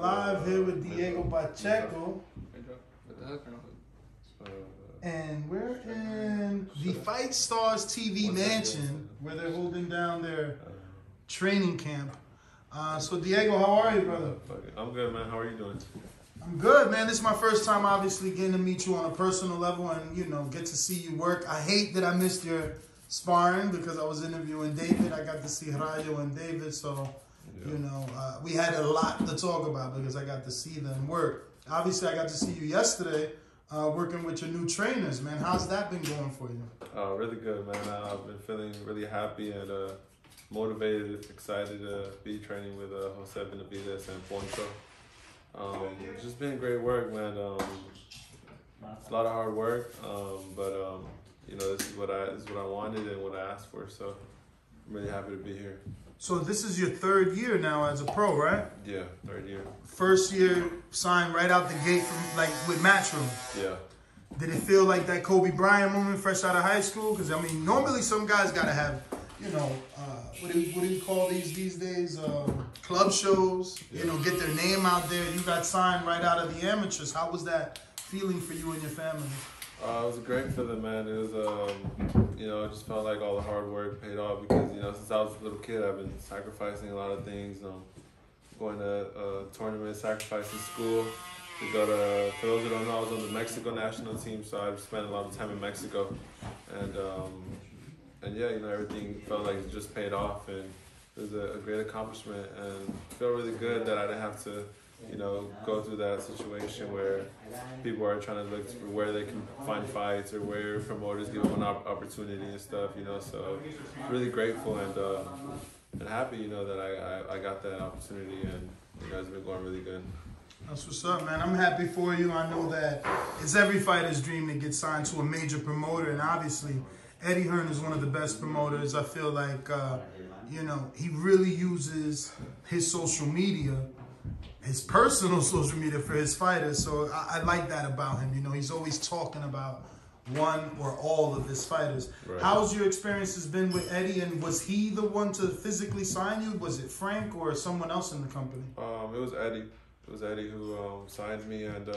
live here with Diego Pacheco. And we're in the Fight Stars TV mansion where they're holding down their training camp. So Diego, how are you, brother? I'm good, man. How are you doing? I'm good, man. This is my first time, obviously, getting to meet you on a personal level and, you know, get to see you work. I hate that I missed your sparring because I was interviewing David. I got to see Rayo and David, so, you know, we had a lot to talk about because I got to see them work. Obviously, I got to see you yesterday working with your new trainers, man. How's that been going for you? Really good, man. I've been feeling really happy and motivated, excited to be training with Jose Benavidez and Poncho. It's just been great work, man. It's a lot of hard work, but you know, this is what I wanted and what I asked for. So I'm really happy to be here. So this is your third year now as a pro, right? Yeah, third year. First year signed right out the gate from with Matchroom. Yeah. Did it feel like that Kobe Bryant moment fresh out of high school? Because I mean, normally some guys gotta have, you know, what do you call these days? Club shows. Yeah. You know, get their name out there. You got signed right out of the amateurs. How was that feeling for you and your family? It was a great feeling, man. It was, you know, it just felt like all the hard work paid off because, you know, since I was a little kid, I've been sacrificing a lot of things. Going to tournaments, sacrificing school to go to. For those who don't know, I was on the Mexico national team, so I spent a lot of time in Mexico, and yeah, you know, everything felt like it just paid off, and it was a great accomplishment, and it felt really good that I didn't have to, you know, go through that situation where people are trying to look for where they can find fights or where promoters give them an opportunity and stuff, you know. So really grateful and happy, you know, that I got that opportunity, and you know, it's been going really good. That's what's up, man. I'm happy for you. I know that it's every fighter's dream to get signed to a major promoter, and obviously Eddie Hearn is one of the best promoters. I feel like, you know, he really uses his social media, his personal social media for his fighters. So I like that about him. You know, he's always talking about one or all of his fighters. Right. How's your experiences been with Eddie, and was he the one to physically sign you? Was it Frank or someone else in the company? It was Eddie. It was Eddie who signed me, and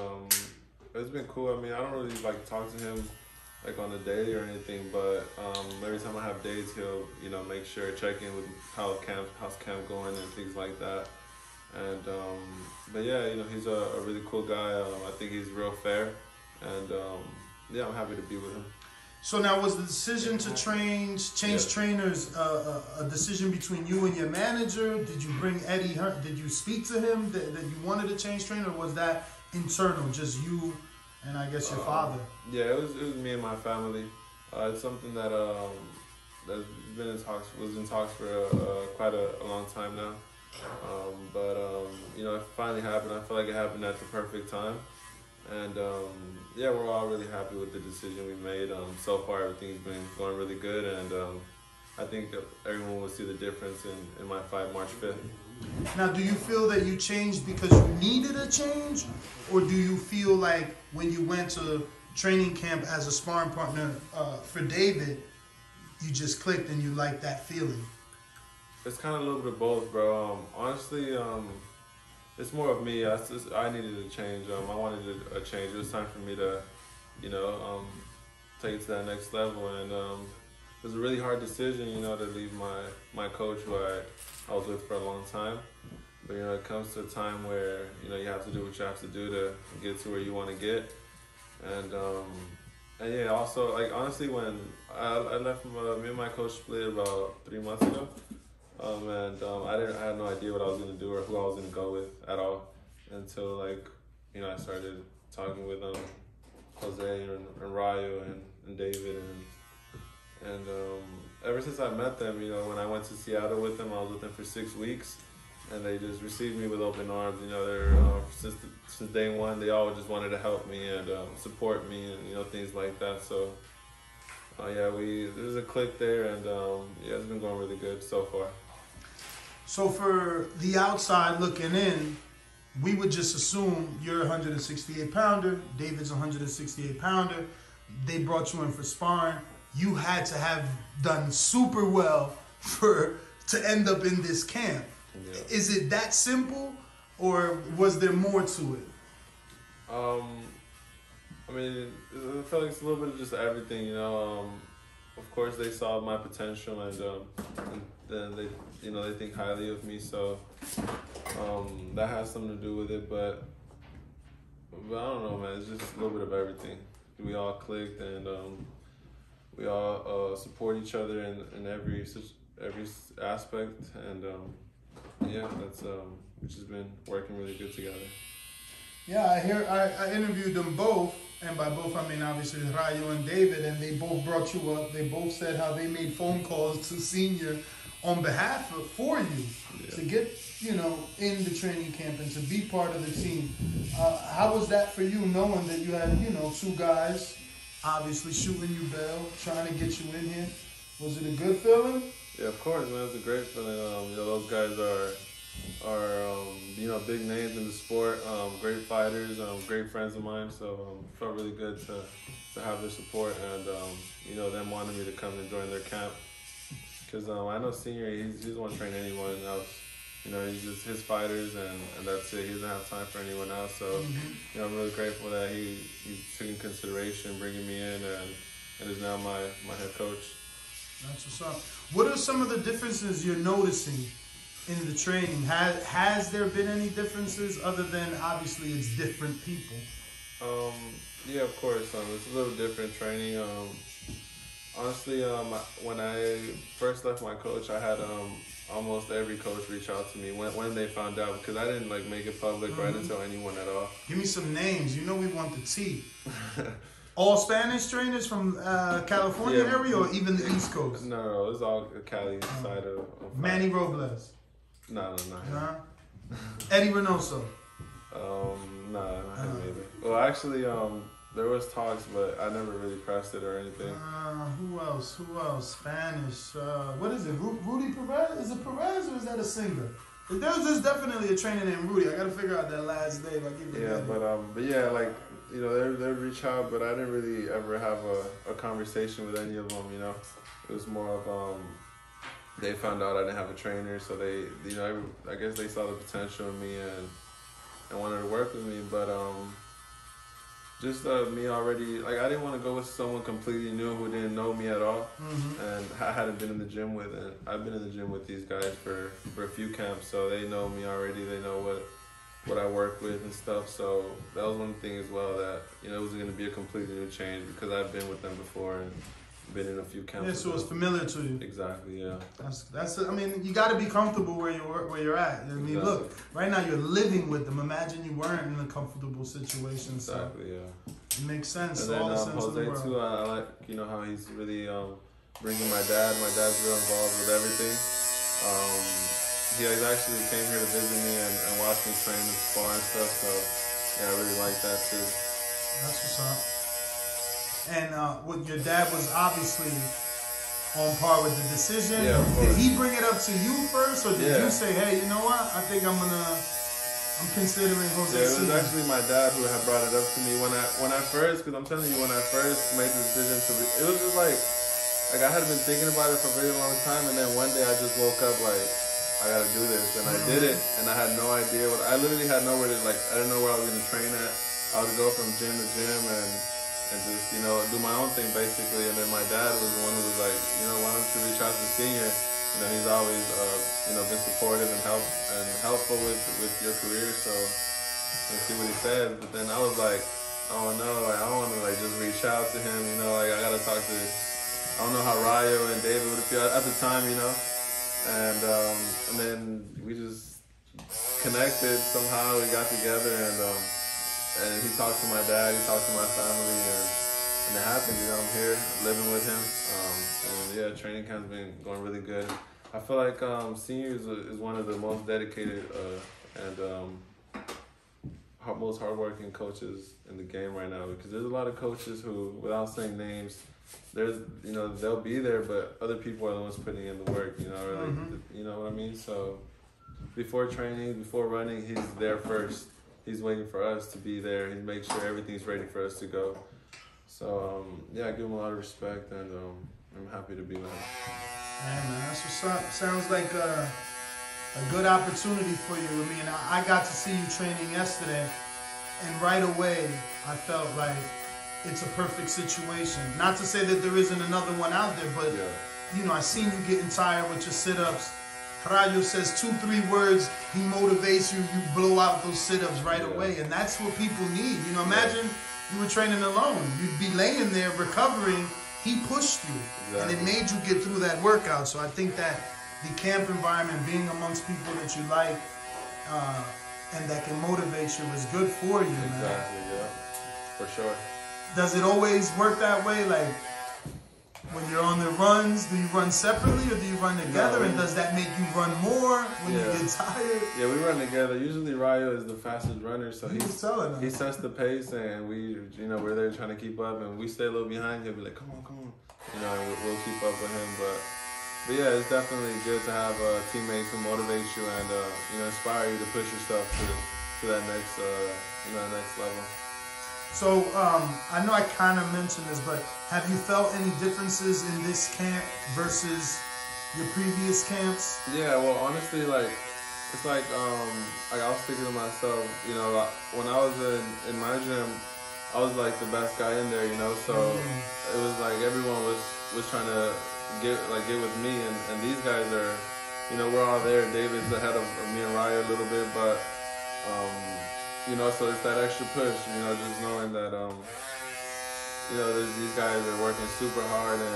it's been cool. I mean, I don't really like talk to him like on a daily or anything, but every time I have dates, he'll, you know, make sure check in with how's camp going and things like that. And but yeah, you know, he's a really cool guy. I think he's real fair, and yeah, I'm happy to be with him. So now, was the decision to change trainers a decision between you and your manager? Did you bring Eddie Hearn? Did you speak to him that you wanted to change trainer, or was that internal, just you and I guess your father? Yeah, it was me and my family. It's something that that's been in talks, was in talks for quite a long time now. But you know, it finally happened. I feel like it happened at the perfect time, and yeah, we're all really happy with the decision we made. So far, everything's been going really good, and I think everyone will see the difference in my fight March 5th. Now, do you feel that you changed because you needed a change, or do you feel like when you went to training camp as a sparring partner for David, you just clicked and you liked that feeling? It's kind of a little bit of both, bro. Honestly, it's more of me. I needed a change. I wanted a change. It was time for me to, you know, take it to that next level. And it was a really hard decision, you know, to leave my coach who I was with for a long time. But, you know, it comes to a time where, you know, you have to do what you have to do to get to where you want to get. And yeah, also, like, honestly, when I left, me and my coach split about 3 months ago. And I had no idea what I was going to do or who I was going to go with at all until, like, you know, I started talking with Jose and Rayo and David, and ever since I met them, you know, when I went to Seattle with them, I was with them for 6 weeks, and they just received me with open arms. You know, they're since day one, they all just wanted to help me and support me, and, you know, things like that. So yeah, there's a click there, and yeah, it's been going really good so far. So for the outside looking in, we would just assume you're a 168 pounder, David's a 168 pounder. They brought you in for sparring. You had to have done super well to end up in this camp. Yeah. Is it that simple? or was there more to it? I mean, I feel like it's a little bit of just everything, you know. Of course, they saw my potential, and then they, you know, they think highly of me, so that has something to do with it. But I don't know, man. It's just a little bit of everything. We all clicked, and we all support each other in every aspect, and yeah, that's we've just been working really good together. Yeah, I interviewed them both, and by both I mean obviously Rayo and David, and they both brought you up. They both said how they made phone calls to Senior on behalf of, for you, to get, you know, in the training camp and to be part of the team. How was that for you, knowing that you had, you know, two guys obviously shooting you bail, trying to get you in here? Was it a good feeling? Yeah, of course, man. It's a great feeling. You know, those guys are you know, big names in the sport, great fighters, great friends of mine. So it felt really good to have their support, and you know, them wanting me to come and join their camp. Because I know Senior, he doesn't want to train anyone else. You know, he's just his fighters, and that's it. He doesn't have time for anyone else. So you know, I'm really grateful that he took in consideration bringing me in, and is now my head coach. That's what's up. What are some of the differences you're noticing in the training? Has there been any differences other than obviously it's different people? Yeah, of course. It's a little different training. Honestly, when I first left my coach, I had almost every coach reach out to me when they found out, because I didn't like make it public, or I didn't tell anyone at all. Give me some names. You know we want the tea. All Spanish trainers from California area, or even the East Coast? No, it's all Cali side of Manny Robles. No. Eddie Reynoso. No, maybe. Well, actually, there was talks, but I never really pressed it or anything. Who else? Spanish. What is it? Rudy Perez? Is it Perez, or is that a singer? There's definitely a trainer named Rudy. I gotta figure out that last name. But yeah, like, you know, they reach out, but I didn't really ever have a conversation with any of them. You know, it was more of they found out I didn't have a trainer, so they, you know, I guess they saw the potential in me and wanted to work with me. But just me already, like, I didn't want to go with someone completely new who didn't know me at all, and I hadn't been in the gym with. And I've been in the gym with these guys for a few camps, so they know me already. They know what I work with and stuff. So that was one thing as well, that, you know, it wasn't going to be a completely new change, because I've been with them before and been in a few camps. Yeah, so it's familiar to you. Exactly, yeah. That's. I mean, you got to be comfortable where you're at. I mean, look, right now you're living with them. Imagine you weren't in a comfortable situation. Exactly, so it makes sense. And then all the sense Jose of the world. too. I like, you know, how he's really bringing my dad. My dad's real involved with everything. He actually came here to visit me and watch me train and spar and stuff. So yeah, I really like that too. That's what's up. And your dad was obviously on par with the decision. Yeah, of course. Did he bring it up to you first, or did you say, hey, you know what? I think I'm considering Jose. Yeah, it was actually my dad who had brought it up to me when I first, because I'm telling you, when I first made the decision it was just like I had been thinking about it for a very long time, and then one day I just woke up like, I gotta do this, and I did it, and I had no idea I literally had nowhere to, like, I didn't know where I was gonna train at. I would go from gym to gym and just, you know, do my own thing basically. And then my dad was the one who was like, you know, why don't you reach out to Senior? You know, he's always, you know, been supportive and helpful with your career. So let's see what he says. But then I was like, oh no, like, I don't want to like just reach out to him. You know, like I gotta talk to. I don't know how Rayo and David would feel at the time. You know, and then we just connected somehow. We got together, and he talked to my dad, he talked to my family, and it happened. You know, I'm here living with him, and yeah, training camp's been going really good. I feel like Senior is one of the most dedicated and most hardworking coaches in the game right now, because there's a lot of coaches who, without saying names, you know, they'll be there, but other people are the ones putting in the work. You know, or like, you know what I mean. So before training, before running, he's there first. He's waiting for us to be there. He makes sure everything's ready for us to go. So, yeah, I give him a lot of respect, and I'm happy to be with him. Yeah, man, that's what's up. Sounds like a good opportunity for you. I mean, I got to see you training yesterday, and right away, I felt like it's a perfect situation. Not to say that there isn't another one out there, but, you know, I seen you getting tired with your sit-ups. Rayo says 2-3 words, he motivates you, you blow out those sit-ups right away, and that's what people need. You know, imagine you were training alone. You'd be laying there recovering. He pushed you, and it made you get through that workout. So I think that the camp environment, being amongst people that you like and that can motivate you, is good for you, man. Exactly, yeah, for sure. Does it always work that way? Like, when you're on the runs, do you run separately or do you run together? And does that make you run more when you get tired? Yeah, we run together. Usually Rayo is the fastest runner, so he sets the pace, and we're there trying to keep up, and we stay a little behind. He'll be like, come on, you know, and we'll keep up with him. But yeah, it's definitely good to have teammates who motivate you and inspire you to push yourself to that next next level. So, I know I kind of mentioned this, but have you felt any differences in this camp versus your previous camps? Yeah, well, honestly, it's like I was thinking to myself, you know, when I was in my gym, I was like the best guy in there, you know, so it was like everyone was trying to get with me, and these guys are, you know, we're all there. David's ahead of me and Raya a little bit, but you know, so it's that extra push, you know, just knowing that, you know, these guys are working super hard, and,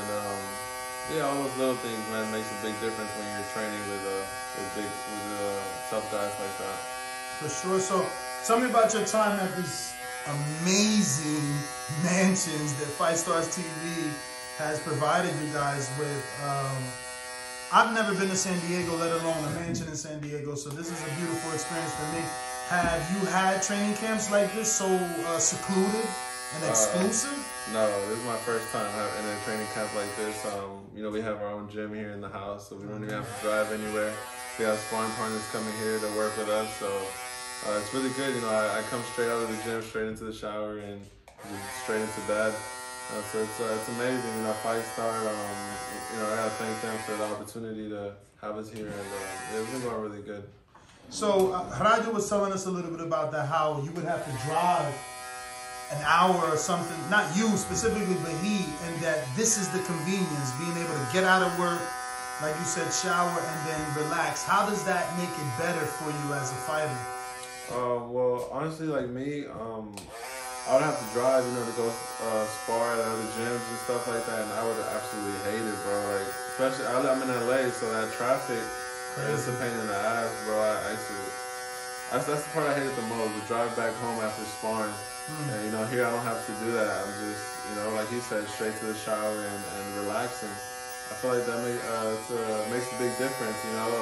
yeah, all those little things, man, makes a big difference when you're training with tough guys like that. For sure. So, tell me about your time at these amazing mansions that Fight Stars TV has provided you guys with. I've never been to San Diego, let alone a mansion in San Diego, so this is a beautiful experience for me. Have you had training camps like this, so secluded and exclusive? No, this is my first time in a training camp like this. You know, we have our own gym here in the house, so we don't even have to drive anywhere. We have sparring partners coming here to work with us, so it's really good. You know, I come straight out of the gym, straight into the shower, and just straight into bed. So it's amazing. You know, Fight Star. You know, I gotta thank them for the opportunity to have us here, and it's been going really good. So, Rayo was telling us a little bit about that, how you would have to drive an hour or something, not you specifically, but he, and that this is the convenience, being able to get out of work, like you said, shower, and then relax. How does that make it better for you as a fighter? Well, honestly, like me, I would have to drive, you know, to go spar at other gyms and stuff like that, and I would absolutely hate it, bro. Like, especially, I'm in LA, so that traffic, it's a pain in the ass, bro. That's the part I hated the most, the drive back home after sparring. And, you know, here I don't have to do that. I'm just, you know, like he said, straight to the shower and relaxing. I feel like that makes a big difference, you know,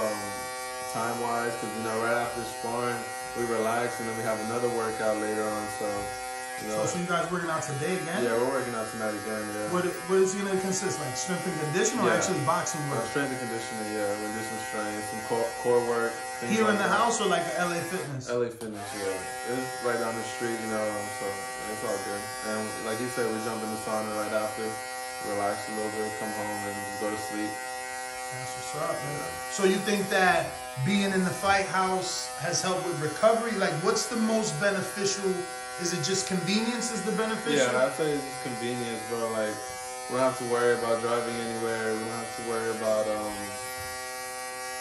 time-wise, because, you know, right after sparring, we relax, and then we have another workout later on, so... You know, so you guys working out today again? Yeah, we're working out tonight again, yeah. What is it going to consist? Like strength and conditioning or actually boxing work? Strength and conditioning, yeah. We're doing some strength, some core work. Here in the house or like a LA Fitness? LA Fitness, yeah. It's right down the street, you know, so it's all good. And like you said, we jump in the sauna right after, relax a little bit, come home, and just go to sleep. That's what's up, man. So you think that being in the fight house has helped with recovery? Like, what's the most beneficial? Is it just convenience is the beneficial? Yeah, I'd say it's just convenience, bro. Like, we don't have to worry about driving anywhere. We don't have to worry about,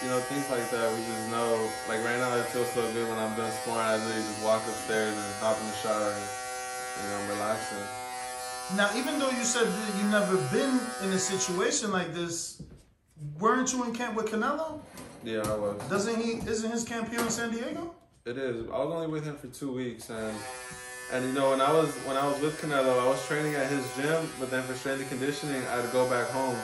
you know, things like that. We just know, like right now it feels so good when I'm done sparring. I literally just walk upstairs and hop in the shower and, you know, I'm relaxing. Now, even though you said that you've never been in a situation like this, weren't you in camp with Canelo? Yeah, I was. Isn't his camp here in San Diego? It is. I was only with him for 2 weeks, and you know, when I was with Canelo, I was training at his gym, but then for strength and conditioning, I had to go back home.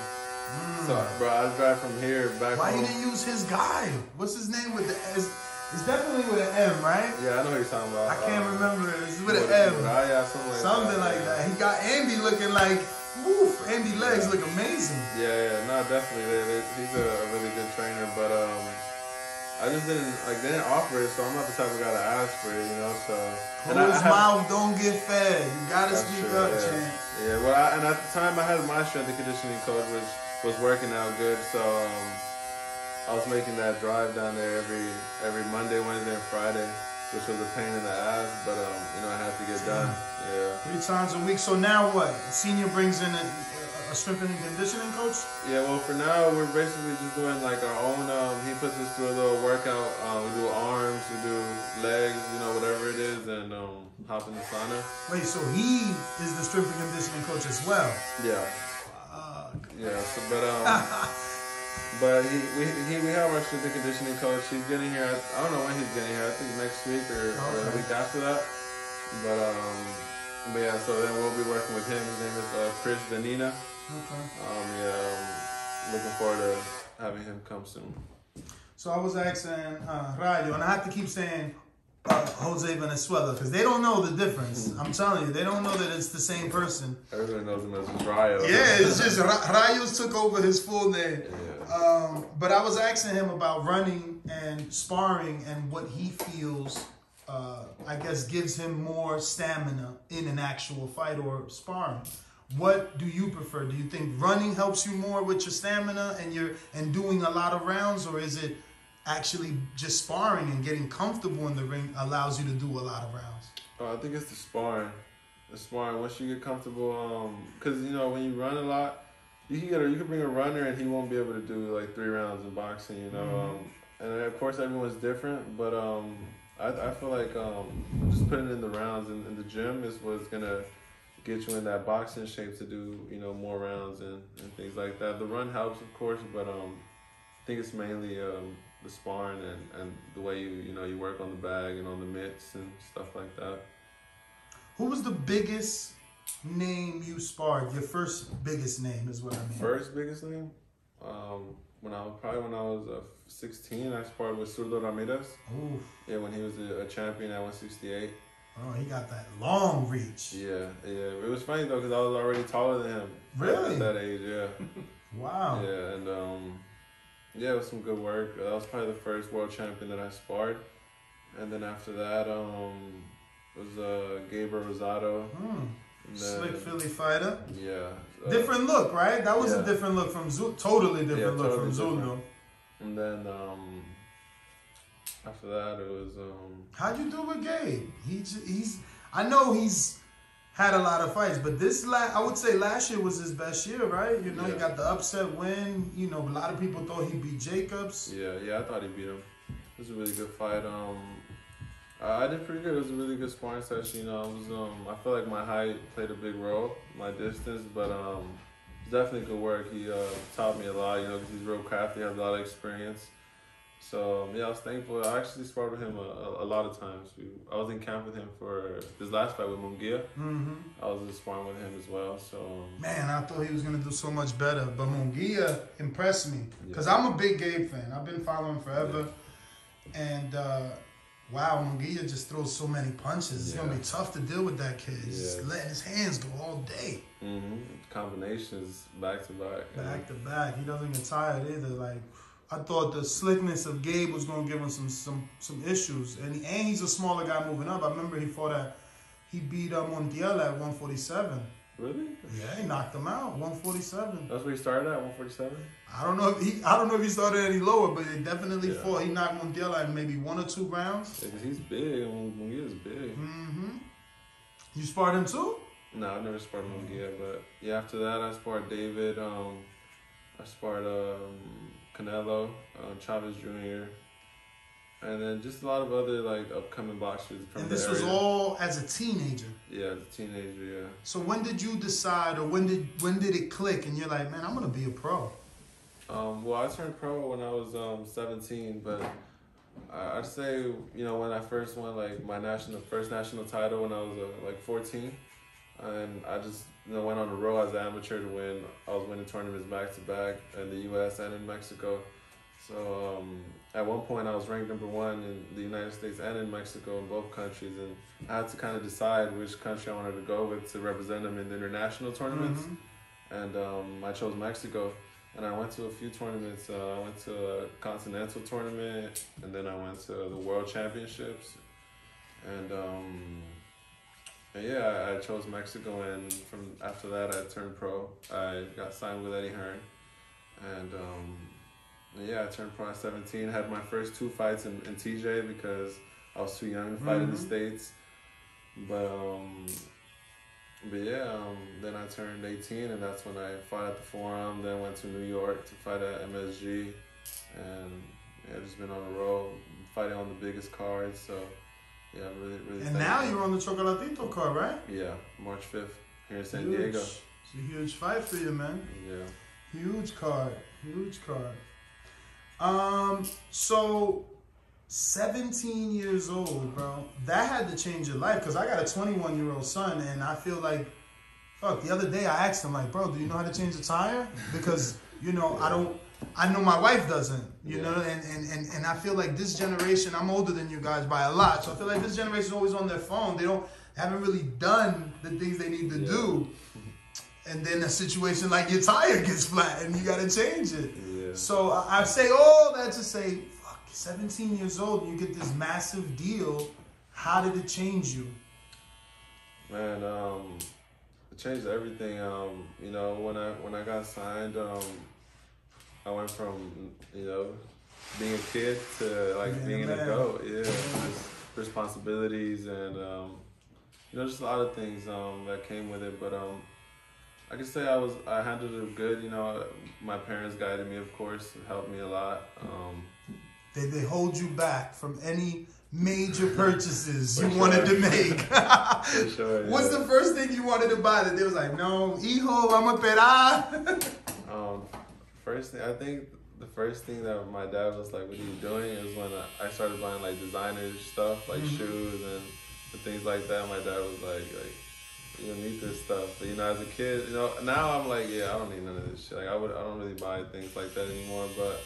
So, bro, I'd drive from here back home. Why you didn't use his guy? What's his name with the S? It's definitely with an M, right? Yeah, I know what you're talking about. I can't remember. It's with an M. Yeah, something like that. He got Andy looking like, woof, Andy legs look amazing. Yeah, no, definitely. He's a really good trainer, but I just didn't, they didn't offer it, so I'm not the type of guy to ask for it, you know, so. Closed mouth, don't get fed. You gotta speak up, champ. Yeah, well, and at the time I had my strength and conditioning coach, which was working out good, so, I was making that drive down there every Monday, Wednesday, and Friday, which was a pain in the ass, but you know, I had to get done. Yeah. 3 times a week. So now what? Senior brings in a strength and conditioning coach? Yeah, well, for now, we're basically just doing like our own, he puts us through a little workout. We do arms, we do legs, you know, whatever it is, and hop in the sauna. Wait, so he is the strength and conditioning coach as well? Yeah. Yeah, so, but we have our strength and conditioning coach. He's getting here, I don't know when he's getting here, I think next week or the week after that. But yeah, so then we'll be working with him. His name is Chris Danina. Okay. Looking forward to having him come soon. So I was asking Rayo, and I have to keep saying Jose Venezuela because they don't know the difference. I'm telling you, they don't know that it's the same person. Everybody knows him as Rayo. Yeah, it's just Rayos took over his full name. Yeah. But I was asking him about running and sparring and what he feels, I guess, gives him more stamina in an actual fight or sparring. What do you prefer? Do you think running helps you more with your stamina and doing a lot of rounds, or is it actually just sparring and getting comfortable in the ring allows you to do a lot of rounds? I think it's the sparring. The sparring, once you get comfortable, because you know when you run a lot, you can bring a runner and he won't be able to do like 3 rounds in boxing, you know. And of course everyone's different, but I feel like just putting in the rounds in the gym is what's gonna get you in that boxing shape to do, you know, more rounds and things like that. The run helps, of course, but I think it's mainly the sparring and the way you work on the bag and on the mitts and stuff like that. Who was the biggest name you sparred? Your first biggest name is what I mean. First biggest name? When I was 16, I sparred with Zurdo Ramirez. Ooh. Yeah, when he was a champion at 168. Oh, he got that long reach. Yeah. It was funny though because I was already taller than him. Really? At that age, yeah. Wow. Yeah, and yeah, it was some good work. That was probably the first world champion that I sparred, and then after that, was Gabriel Rosado. Slick Philly fighter. Yeah. Different look, right? That was a different look from Zurdo. Totally different look from Zurdo. And then after that, it was. How'd you do with Gabe? I know he's had a lot of fights, but I would say last year was his best year, right? You know, he got the upset win. You know, a lot of people thought he beat Jacobs. Yeah, I thought he beat him. It was a really good fight. I did pretty good. It was a really good sparring session. You know, I feel like my height played a big role, my distance, but it's definitely good work. He taught me a lot, you know, because he's real crafty, has a lot of experience. So yeah, I was thankful. I actually sparred with him a lot of times. I was in camp with him for this last fight with Munguia. I was just sparring with him as well. So man, I thought he was gonna do so much better, but Munguia impressed me because I'm a big Gabe fan. I've been following him forever, and wow, Munguia just throws so many punches. It's gonna be tough to deal with that kid. He's just letting his hands go all day. Combinations back to back. Back to back. He doesn't get tired either. Like, I thought the slickness of Gabe was gonna give him some issues, and he's a smaller guy moving up. I remember he beat Montiel at 147. Really? Yeah, he knocked him out 147. That's where he started at 147. I don't know if he started any lower, but he definitely fought. He knocked Montiel at maybe 1 or 2 rounds. Yeah, because he's big. Munguia is big. You sparred him too? No, I've never sparred Munguia, but yeah, after that I sparred David. I sparred Canelo, Chavez Jr., and then just a lot of other like upcoming boxers from And this the was area. all as a teenager. Yeah, as a teenager. Yeah. So when did you decide, or when did it click, and you're like, man, I'm gonna be a pro? Well, I turned pro when I was 17, but I'd say, you know, when I first won like my first national title when I was like 14, and I just went on the road as an amateur to win. I was winning tournaments back to back in the U.S. and in Mexico. So at one point I was ranked #1 in the United States and in Mexico, in both countries, and I had to kind of decide which country I wanted to go with to represent them in the international tournaments. And I chose Mexico. And I went to a few tournaments. I went to a continental tournament, and then I went to the World Championships. And yeah, I chose Mexico, and after that, I turned pro. I got signed with Hearn, and Yeah, I turned pro at 17. Had my first 2 fights in TJ because I was too young to fight in the States. But yeah, then I turned 18, and that's when I fought at the Forum. Then went to New York to fight at MSG, and yeah, just been on the road, fighting on the biggest cards. So yeah, really. And now you're on the Chocolatito card, right? Yeah, March 5th here in San Diego. It's a huge fight for you, man. Yeah. Huge card. So 17 years old, bro. That had to change your life, because I got a 21-year-old son, and I feel like, fuck, the other day I asked him, like, bro, do you know how to change a tire? Because, you know, I know my wife doesn't, you know, and I feel like this generation, I'm older than you guys by a lot, so I feel like this generation is always on their phone. They haven't really done the things they need to do. And then a situation like your tire gets flat and you got to change it. Yeah. So I say all that to say, fuck, 17 years old, you get this massive deal. How did it change you? Man, it changed everything. You know, when I got signed, I went from, you know, being a kid to like being an adult. Yeah, just responsibilities and you know, just a lot of things that came with it. But I can say I handled it good. You know, my parents guided me, of course, helped me a lot. Did they hold you back from any major purchases you wanted to make? For sure. Yeah. What's the first thing you wanted to buy that they was like, no, hijo, vamos a esperar? First thing, I think the first thing that my dad was like, what are you doing? Is when I started buying like designer stuff, like shoes and things like that. My dad was like, you don't need this stuff. But, you know, as a kid, you know, now I'm like, yeah, I don't need none of this shit. Like, I don't really buy things like that anymore. But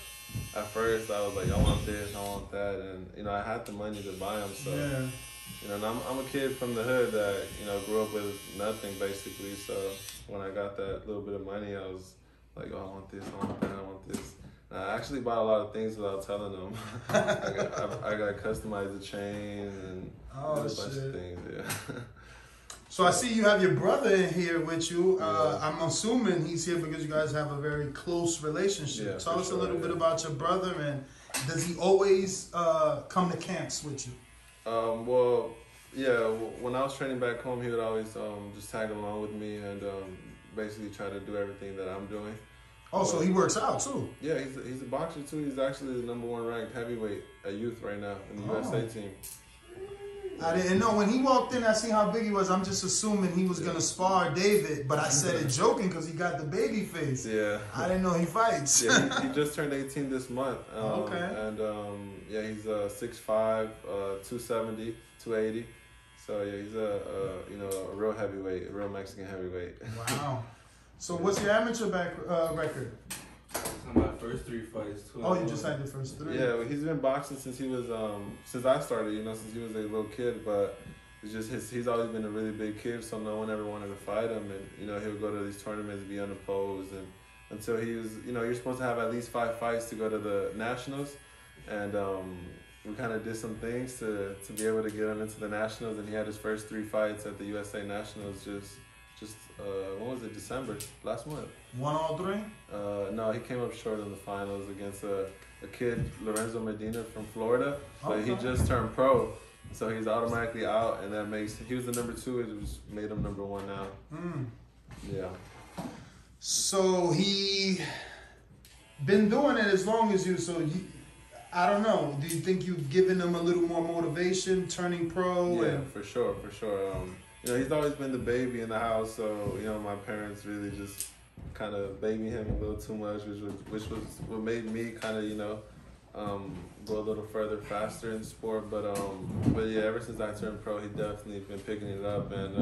at first, I was like, I want this, I want that. And, you know, I had the money to buy them. So, you know, and I'm a kid from the hood that, you know, grew up with nothing, basically. So when I got that little bit of money, I was like, oh, I want this, I want that, I want this. And I actually bought a lot of things without telling them. I got customized the chain and a bunch of things, yeah. So I see you have your brother in here with you. I'm assuming he's here because you guys have a very close relationship. Yeah, Tell us a little bit about your brother, and does he always come to camps with you? Well, yeah, when I was training back home, he would always just tag along with me and basically try to do everything that I'm doing. Oh, so he works out too? Yeah, he's a boxer too. He's actually the #1 ranked heavyweight at youth right now in the USA team. I didn't know. When he walked in, I see how big he was. I'm just assuming he was going to spar David, but I said it joking because he got the baby face. Yeah. I didn't know he fights. Yeah, he just turned 18 this month. Okay. And yeah, he's 6'5", 270, 280. So yeah, he's you know, a real heavyweight, a real Mexican heavyweight. Wow. So what's your amateur record? My first 3 fights. Oh, you just had your first 3. Yeah, well, he's been boxing since he was since I started, you know, since he was a little kid. But it's just he's always been a really big kid, so no one ever wanted to fight him. And you know, he'll go to these tournaments, be unopposed, and until he was, you know, you're supposed to have at least 5 fights to go to the nationals, and we kind of did some things to be able to get him into the nationals, and he had his first 3 fights at the USA Nationals just when was it? December, last month. Won all 3? No, he came up short in the finals against a kid, Lorenzo Medina from Florida. But he just turned pro, so he's automatically out, and that makes he was the #2. It just made him #1 now. Yeah. So he been doing it as long as you. So I don't know. Do you think you've given him a little more motivation turning pro? Yeah, for sure. You know, he's always been the baby in the house, so, you know, my parents really just kind of baby him a little too much, which was what made me kind of, you know, go a little further faster in sport. But yeah, ever since I turned pro, he definitely been picking it up, and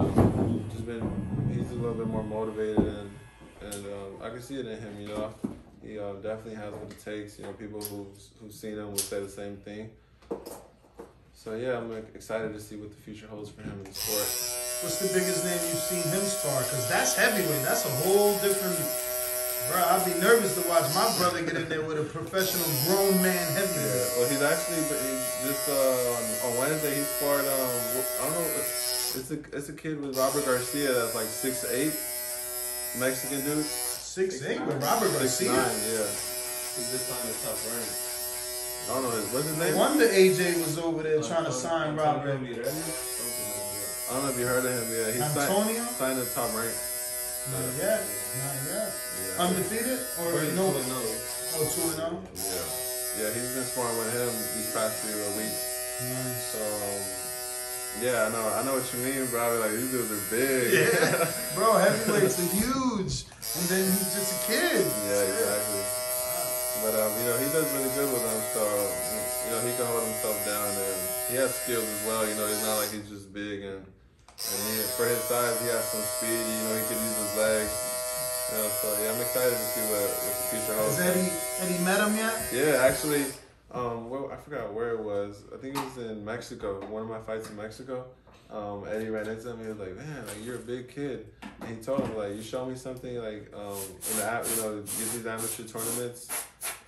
he's a little bit more motivated, and I can see it in him, you know. He definitely has what it takes. You know, people who've seen him will say the same thing. So yeah, I'm excited to see what the future holds for him in the sport. What's the biggest name you've seen him spar? Because that's heavyweight. That's a whole different... Bro, I'd be nervous to watch my brother get in there with a professional grown man heavyweight. Yeah, well, he's just on Wednesday, he sparred, I don't know, it's a kid with Robert Garcia that's like 6'8", Mexican dude. 6'8" with Robert Garcia? 6'9", yeah. He just signed the top rank. I don't know what's his name. I wonder AJ was over there trying to sign Robert. Something like that. I don't know if you heard of him. Yeah, he Antonio? signed the top rank. Not yet. Not yet. Yeah. Undefeated or no? 2-0. Oh, 2-0. Yeah, he's been sparring with him these past few weeks. Nice. So, yeah, I know what you mean, bro. Like, these dudes are big. Yeah. Bro, heavyweights are huge. And then he's just a kid. Yeah, exactly. But, he does really good with them. So, he can hold himself down. And he has skills as well. He's not like he's just big. And for his size, he has some speed. He can use his legs. So, yeah, I'm excited to see what the future holds. Has Eddie met him yet? Yeah, actually, I forgot where it was. I think it was in Mexico. One of my fights in Mexico. Eddie ran into him. He was like, "Man, like you're a big kid." And he told him, like, "You show me something like in the app, get these amateur tournaments,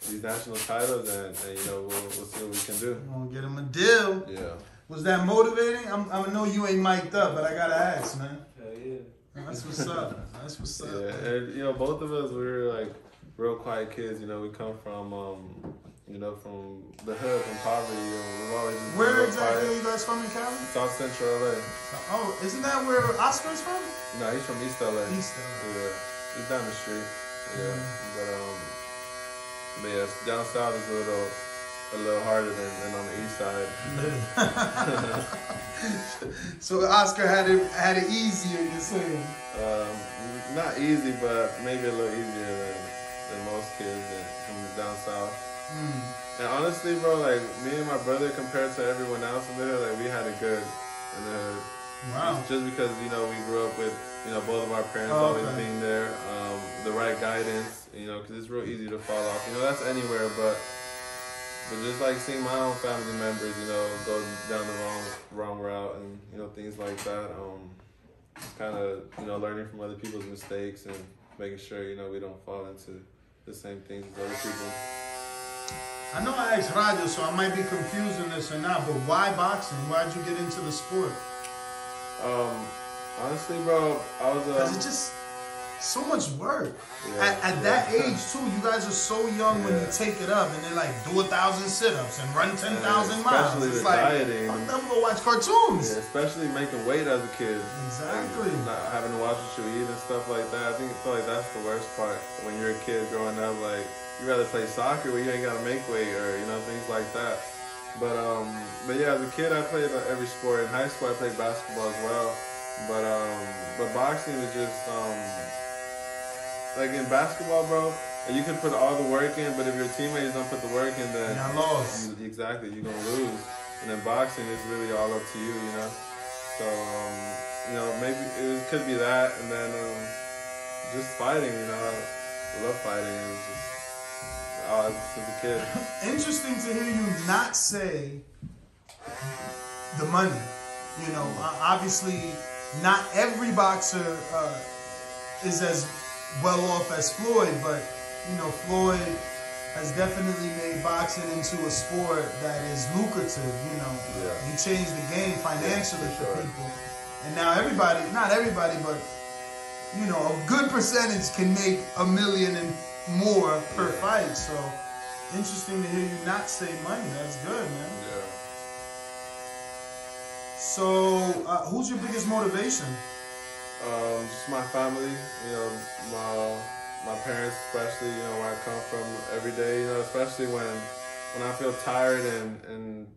these national titles, and we'll see what we can do." I'm gonna get him a deal. Yeah. Was that motivating? I know you ain't mic'd up, but I gotta ask, man. Hell yeah. That's what's up. That's what's up. Yeah, and both of us, we were like real quiet kids. We come from from the hood, from poverty. We've always just been Where real exactly quiet. are you guys from in Cali? South Central LA. Oh, isn't that where Oscar's from? No, he's from East LA. East LA. Yeah, he's down the street. Yeah, but yeah, down south is a little harder than on the east side. So Oscar had it easier, you're saying? Not easy, but maybe a little easier than most kids from down south. And honestly, bro, like me and my brother, compared to everyone else in there, like we had it good in the hood. Wow. Just because we grew up with both of our parents always being there, the right guidance, because it's real easy to fall off. That's anywhere, but just like seeing my own family members, go down the wrong route and things like that. It's kind of learning from other people's mistakes and making sure we don't fall into the same things as other people. I know I asked Radio, so I might be confusing this or not, but why boxing? Why'd you get into the sport? Honestly, bro, I was Because it's just so much work. Yeah, At that age, too, you guys are so young when you take it up and they're like, do 1,000 sit-ups and run 10,000 miles. Especially It's the like, dieting. I'm never gonna watch cartoons. Yeah, especially making weight as a kid. Exactly. Like, not having to watch what you eat and stuff like that. I feel like that's the worst part. When you're a kid growing up, like, you rather play soccer where you ain't gotta make weight or, things like that. But yeah, as a kid, I played every sport. In high school, I played basketball as well. But boxing was just, like in basketball, bro, you can put all the work in, but if your teammates don't put the work in, then I lost. Exactly, you're gonna lose. And then boxing is really all up to you, So, maybe it could be that, and then just fighting, I love fighting. It was just, since a kid. Interesting to hear you not say the money. Obviously, not every boxer is as well off as Floyd, but Floyd has definitely made boxing into a sport that is lucrative. He changed the game financially for people, and now not everybody, but a good percentage can make $1 million and more per fight. So interesting to hear you not say money. That's good, man. Yeah. So who's your biggest motivation? Just my family, my parents, especially, where I come from every day, especially when I feel tired and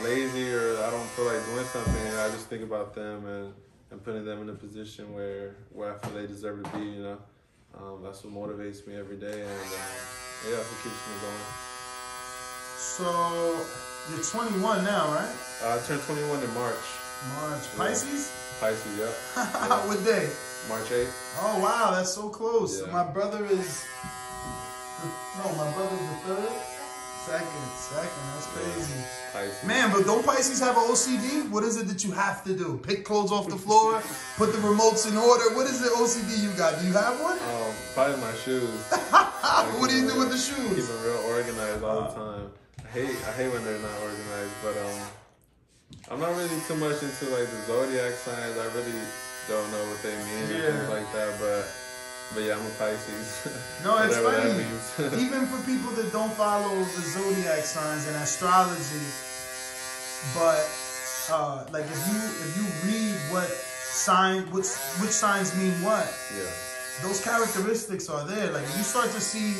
lazy or I don't feel like doing something, I just think about them and putting them in a position where I feel they deserve to be, That's what motivates me every day, and that's what keeps me going. So you're 21 now, right? I turned 21 in March. Pisces? Pisces, yeah. What day? March 8th. Oh, wow, that's so close. Yeah. My brother is... my brother's the 3rd? Second. That's crazy. Pisces. Man, but don't Pisces have an OCD? What is it that you have to do? Pick clothes off the floor? Put the remotes in order? What is the OCD you got? Do you have one? Probably my shoes. What do you do with the shoes? Keep them real organized all the time. I hate when they're not organized, but I'm not really too much into like the zodiac signs. I really don't know what they mean and things like that, but But yeah, I'm a Pisces. No, it's Whatever funny. that means. Even for people that don't follow the zodiac signs and astrology, but like if you read what which signs mean what, Yeah. those characteristics are there. Like if you start to see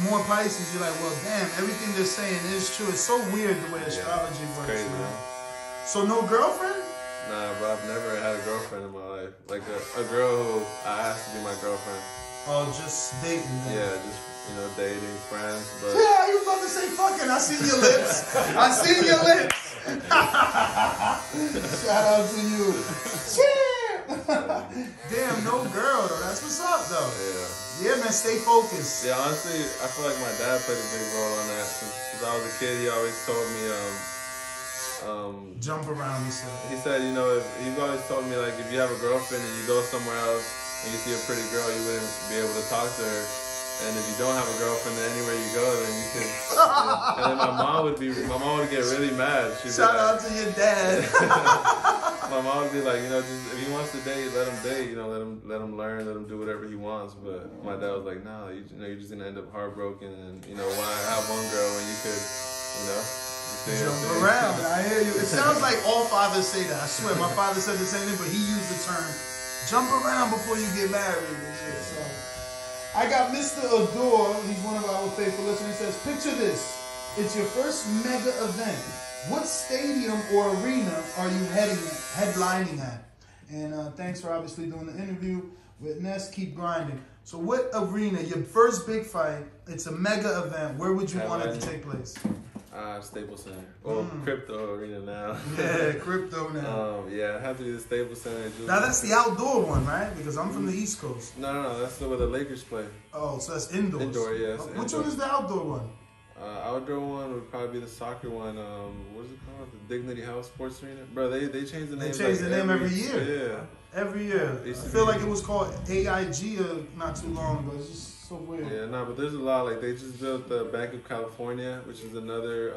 more Pisces, you're like, well, damn, everything they're saying is true. It's so weird the way astrology works, crazy, man. So no girlfriend? Nah, bro, I've never had a girlfriend in my life. Like a girl who I asked to be my girlfriend. Oh, just dating. Then. Yeah, just, you know, dating, friends. But Yeah, you was about to say fucking. I see your lips. I see your lips. Shout out to you. Damn, no girl though. That's what's up though. yeah. Yeah, man, stay focused. Yeah, honestly, I feel like my dad played a big role on that. Since I was a kid, he always told me, Jump around, he said, you know, he's always told me, like, if you have a girlfriend and you go somewhere else and you see a pretty girl, you wouldn't be able to talk to her. And if you don't have a girlfriend, then anywhere you go, then you could. And then my mom would get really mad. She'd Shout be like, out to your dad. my mom would be like, you know, just if he wants to date, let him date. You know, let him learn, let him do whatever he wants. But my dad was like, no, you know, you're just gonna end up heartbroken. And you know, why have one girl when you could, you know. Jump around. I hear you. It sounds like all fathers say that. I swear, my father said the same thing, but he used the term "jump around" before you get married. And shit. So, I got Mr. Adore. He's one of our faithful listeners. He says, "Picture this: it's your first mega event. What stadium or arena are you headlining at?" And thanks for obviously doing the interview with Ness. Keep grinding. So, what arena? Your first big fight. It's a mega event. Where would you want it to take place? Staples Center. Or Crypto Arena now. Yeah, Crypto now. Yeah, it had to be the Staples Center. Now that's the outdoor one, right? Because I'm from the East Coast. No, that's where the Lakers play. Oh, so that's indoors. Indoor, yes. Which one is the outdoor one? Outdoor one would probably be the soccer one. What is it called? The Dignity House Sports Arena. Bro, they changed the name. They changed the name every year. Yeah. Every year. I feel like it was called AIG not too long ago. It's just so weird. Yeah, no, but there's a lot. Like, they just built the Bank of California, which is another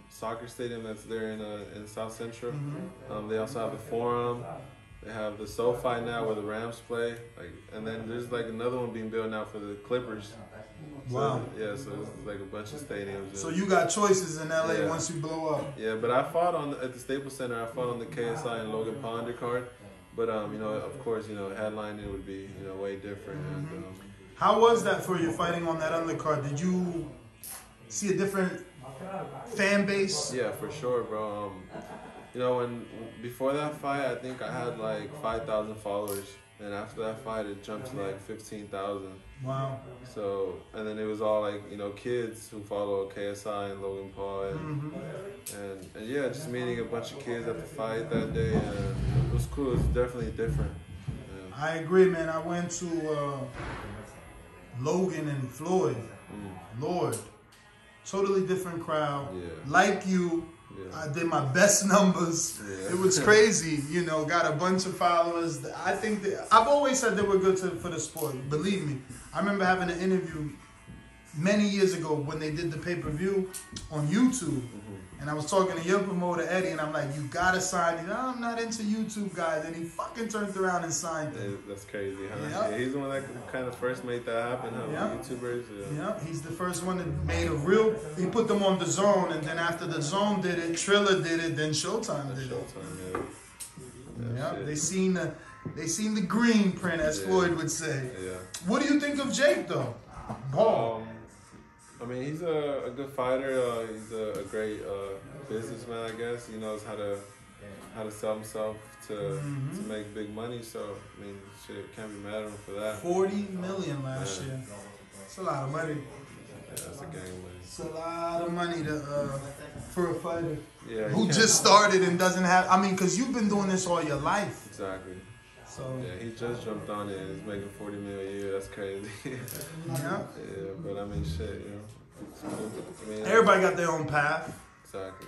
soccer stadium that's there in South Central. Mm-hmm. They also have the Forum. They have the SoFi now where the Rams play. Like, and then there's like another one being built now for the Clippers. Wow. So, yeah, so it's like a bunch of stadiums. So you got choices in LA once you blow up. Yeah, but I fought at the Staples Center. I fought on the KSI and Logan Paul undercard. But you know, of course, you know, headlining would be, you know, way different. Mm-hmm. And, how was that for you fighting on that undercard? Did you see a different fan base? Yeah, for sure, bro. You know, before that fight, I think I had like 5,000 followers, and after that fight, it jumped to like 15,000. Wow. So, and then it was all like, you know, kids who follow KSI and Logan Paul, and yeah, just meeting a bunch of kids at the fight that day, and it was cool. It was definitely different. Yeah. I agree, man. I went to Logan and Floyd. Lord, totally different crowd. Yeah. Like you. Yeah. I did my best numbers. Yeah. It was crazy, you know, got a bunch of followers. I think that I've always said they were good for the sport. Believe me. I remember having an interview many years ago when they did the pay-per-view on YouTube. And I was talking to your promoter, Eddie, and I'm like, you gotta sign it. I'm not into YouTube guys. And he fucking turned around and signed it. Yeah, that's crazy, huh? Yep. Yeah, he's the one that kind of first made that happen, huh? Yep. YouTubers. Yeah, he's the first one that made a real. He put them on DAZN, and then after DAZN did it, Triller did it, then Showtime did it. Showtime, yeah. Yeah, they seen the green print, as Floyd would say. Yeah. What do you think of Jake though? Ball. I mean, he's a good fighter. He's a great businessman, I guess. He knows how to sell himself to make big money. So I mean, shit, can't be mad at him for that. 40 million last year. It's a lot of money. Yeah, that's a gang money. It's a lot of money for a fighter who Yeah, just started and doesn't have. I mean, because you've been doing this all your life. Exactly. So yeah, he just jumped on it and he's making 40 million a year. That's crazy. yeah. Yeah, but I mean, shit, you know. It's cool. I mean, Everybody got their own path. Exactly.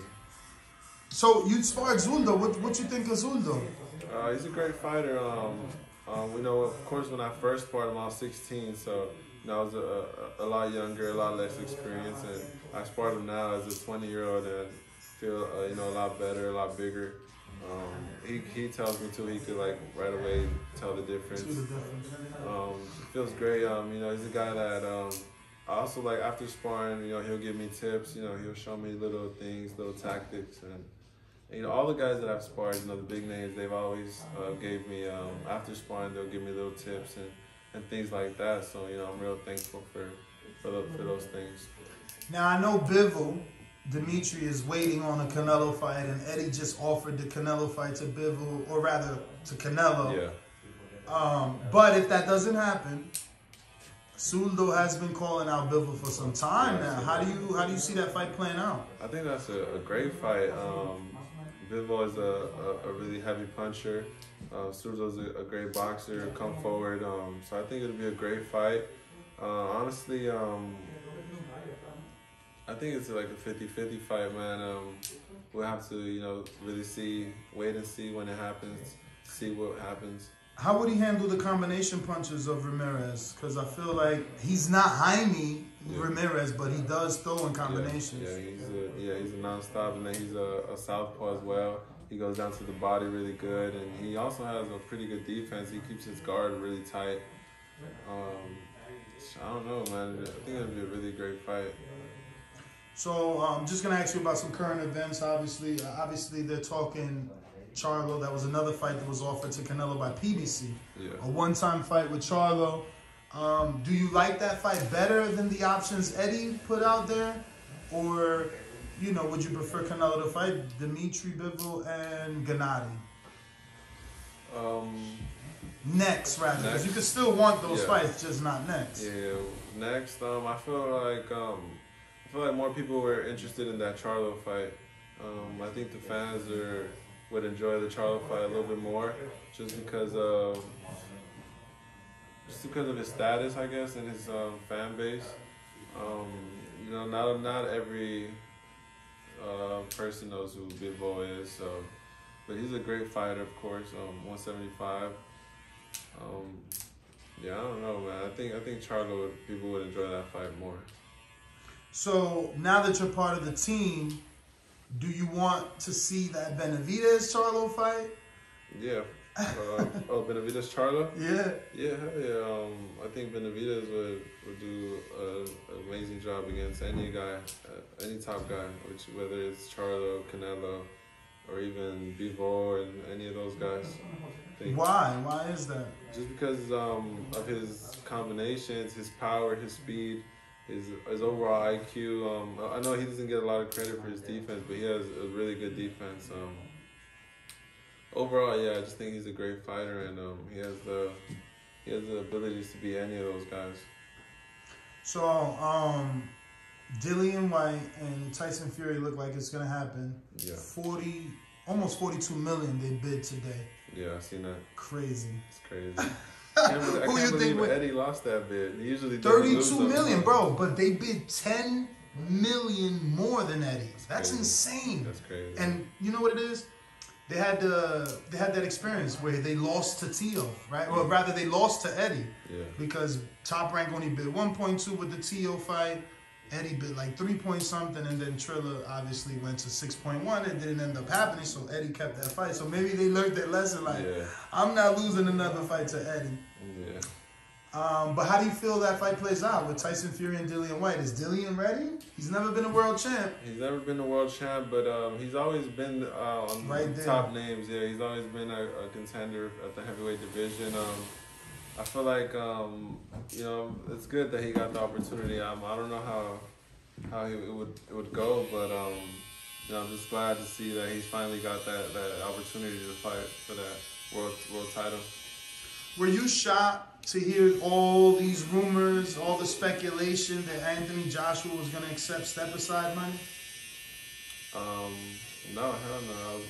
So you sparred Zuldo. What you think of Zuldo? He's a great fighter. We know, of course, when I first sparred him, I was 16, so you know, I was a lot younger, a lot less experienced, and I sparred him now as a 20-year-old and feel you know, a lot better, a lot bigger. He tells me too. He could like right away tell the difference. It feels great. You know, he's a guy that I also like after sparring. You know, he'll give me tips. You know, he'll show me little things, little tactics, and you know, all the guys that I've sparred, you know, the big names, they've always gave me after sparring. They'll give me little tips and things like that. So you know, I'm real thankful for those things. Now I know Bivol, Dimitri is waiting on a Canelo fight, and Eddie just offered the Canelo fight to Bivol, or rather to Canelo. Yeah. But if that doesn't happen, Suldo has been calling out Bivol for some time now. How do you see that fight playing out? I think that's a great fight. Bivol is a really heavy puncher. Suldo's a great boxer. Come forward. So I think it'll be a great fight. Honestly, I think it's like a 50-50 fight, man. We'll have to, you know, really wait and see when it happens, see what happens. How would he handle the combination punches of Ramirez? Because I feel like he's not Jaime Ramirez, but he does throw in combinations. He's a nonstop, and then he's a southpaw as well. He goes down to the body really good, and he also has a pretty good defense. He keeps his guard really tight. I don't know, man. I think it'll be a really great fight. So I'm just gonna ask you about some current events. Obviously they're talking Charlo. That was another fight that was offered to Canelo by PBC. Yeah. A one-time fight with Charlo. Do you like that fight better than the options Eddie put out there, or you know, would you prefer Canelo to fight Dimitri Bivol and Gennady? Next, rather, because you could still want those fights, just not next. Yeah, next. I feel like more people were interested in that Charlo fight. I think the fans would enjoy the Charlo fight a little bit more, just because of his status, I guess, and his fan base. You know, not every person knows who Bivol is, so, but he's a great fighter, of course. 175. I don't know, man. I think Charlo people would enjoy that fight more. So now that you're part of the team, do you want to see that Benavidez Charlo fight? Yeah. Benavidez Charlo? Yeah. Yeah, I think Benavidez would do an amazing job against any guy, any top guy, whether it's Charlo, Canelo, or even Bivol and any of those guys. Why? Why is that? Just because of his combinations, his power, his speed, his overall IQ. I know he doesn't get a lot of credit for his defense, but he has a really good defense. Overall, I just think he's a great fighter, and he has the abilities to be any of those guys. So, Dillian White and Tyson Fury look like it's gonna happen. Yeah. Almost 42 million they bid today. Yeah, I seen that. Crazy. It's crazy. I can't believe Eddie lost that bid. He usually 32 million, bro. But they bid 10 million more than Eddie. That's insane. That's crazy. And you know what it is? They had that experience where they lost to Tio, right? Or rather, they lost to Eddie. Yeah. Because Top Rank only bid 1.2 with the Tio fight. Eddie bid like 3 point something, and then Triller obviously went to 6.1. It didn't end up happening, so Eddie kept that fight. So maybe they learned their lesson. Like, I'm not losing another fight to Eddie. Yeah. But how do you feel that fight plays out with Tyson Fury and Dillian White? Is Dillian ready? He's never been a world champ. He's never been a world champ, but he's always been on the top names. Yeah, he's always been a contender at the heavyweight division. I feel like you know, it's good that he got the opportunity. I don't know how it would go, but you know, I'm just glad to see that he's finally got that opportunity to fight for that world title. Were you shocked to hear all these rumors, all the speculation that Anthony Joshua was going to accept step-aside money? No, hell no.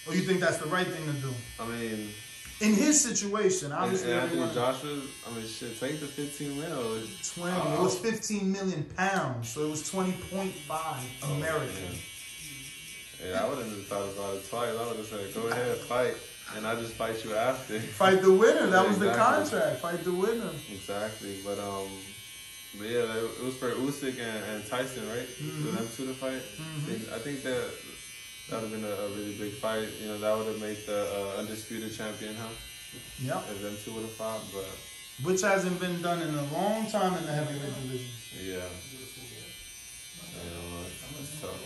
Or you think that's the right thing to do? I mean, in his situation, obviously. Anthony Joshua, I mean, shit, take the 15 mil. It was 15 million pounds, so it was 20.5 American. Yeah, I wouldn't have thought about it twice. I would have said, go ahead, fight. And I just fight you after. Fight the winner. That was the contract. Fight the winner. Exactly. But yeah, it was for Usyk and Tyson, right? For them two to fight. I think that That would have been a really big fight. You know, that would have made the undisputed champion, huh? Yep. If them two would have fought, but... Which hasn't been done in a long time in the heavyweight division. Yeah. It's tough.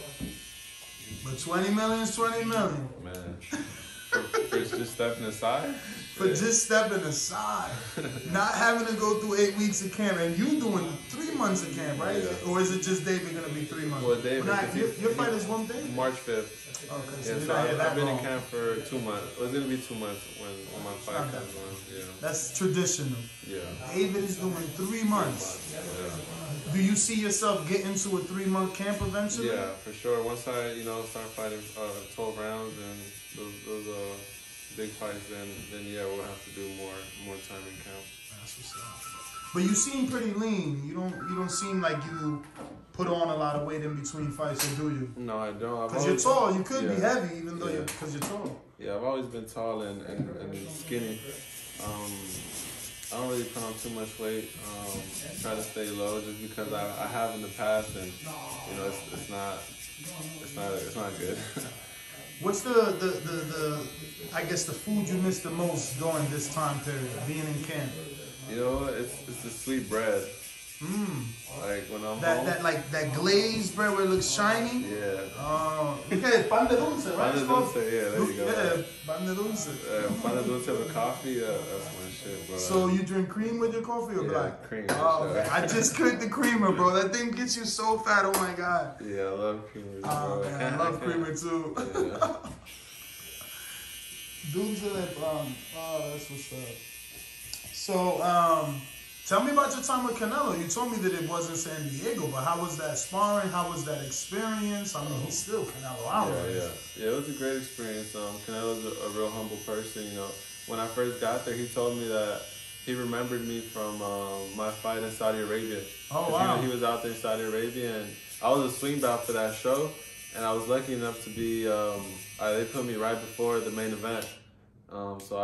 But 20 million is 20 million. Man. For just stepping aside? For just stepping aside. Not having to go through 8 weeks of camp. And you doing 3 months of camp, right? Yeah. Or is it just David going to be 3 months? Well, David... your fight is one day? March 5th. Okay, Yeah, so I've been in camp for 2 months. Well, it's going to be 2 months when my fight comes on. Yeah. That's traditional. Yeah. David is doing 3 months. Yeah. Do you see yourself getting to a 3-month camp eventually? Yeah, for sure. Once I, start fighting 12 rounds and those big fights, then yeah, we'll have to do more time in camp. That's what's up. But you seem pretty lean. You don't seem like you put on a lot of weight in between fights, or do you? No, I don't. Because you're tall. You could be heavy, even though because you're tall. Yeah, I've always been tall and skinny. I don't really put on too much weight. Try to stay low just because I have in the past, and it's not good. What's the I guess the food you miss the most during this time period, being in camp? It's the sweet bread. Like when I'm home. That glazed bread where it looks shiny? Yeah. Okay, pan de dulce, right? Pan de dulce, yeah, there you go. Yeah, pan de dulce. Pan de dulce with coffee, that's my shit, bro. So you drink cream with your coffee or black? Cream. Oh, okay. I just cooked the creamer, bro. That thing gets you so fat, oh my God. Yeah, I love creamer, bro. Oh, man, I love creamer too. Yeah. Dulce de pan. Oh, that's what's up. So, tell me about your time with Canelo. You told me that it wasn't San Diego, but how was that sparring? How was that experience? I mean, he's still Canelo Alvarez. Yeah, it was a great experience. Canelo's a real humble person. When I first got there, he told me that he remembered me from my fight in Saudi Arabia. Oh, wow. He was out there in Saudi Arabia, and I was a swing bout for that show, and I was lucky enough to be, they put me right before the main event. So